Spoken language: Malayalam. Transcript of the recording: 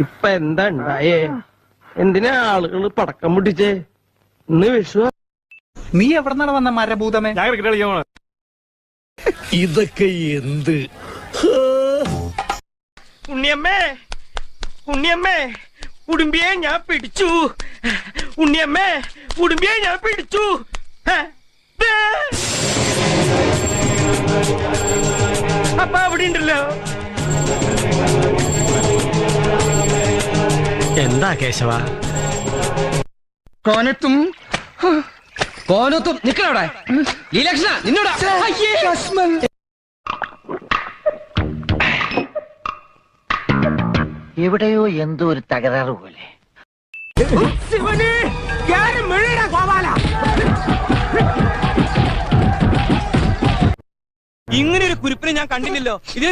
ഇപ്പൊ എന്താ ഉണ്ടായേ? എന്തിനാ ആളുകള് പടക്കം പൊട്ടിച്ചേ? ഇന്ന് വിഷു. നീ എവിടെ നിന്നാണ് വന്ന മരഭൂതമേ? ഇതൊക്കെ എന്ത്? ഉണ്ണിയമ്മേ, ഉണ്ണിയമ്മേ, ഉടുമ്പിയെ ഞാൻ പിടിച്ചു. ഉണ്ണിയമ്മേ, ഉടുമ്പിയെ ഞാൻ പിടിച്ചു. അപ്പ അവിടെ ഉണ്ടല്ലോ. എന്താ കേശവ? കോനത്തും കോനത്തും നിക്കണവിടെ. ഈ ലക്ഷണ നിന്നോടാ. എവിടെയോ എന്തോ ഒരു തകരാറ് പോലെ. ഇങ്ങനെ ഒരു കുരിപ്പിനെ ഞാൻ കണ്ടില്ലല്ലോ. ഇത്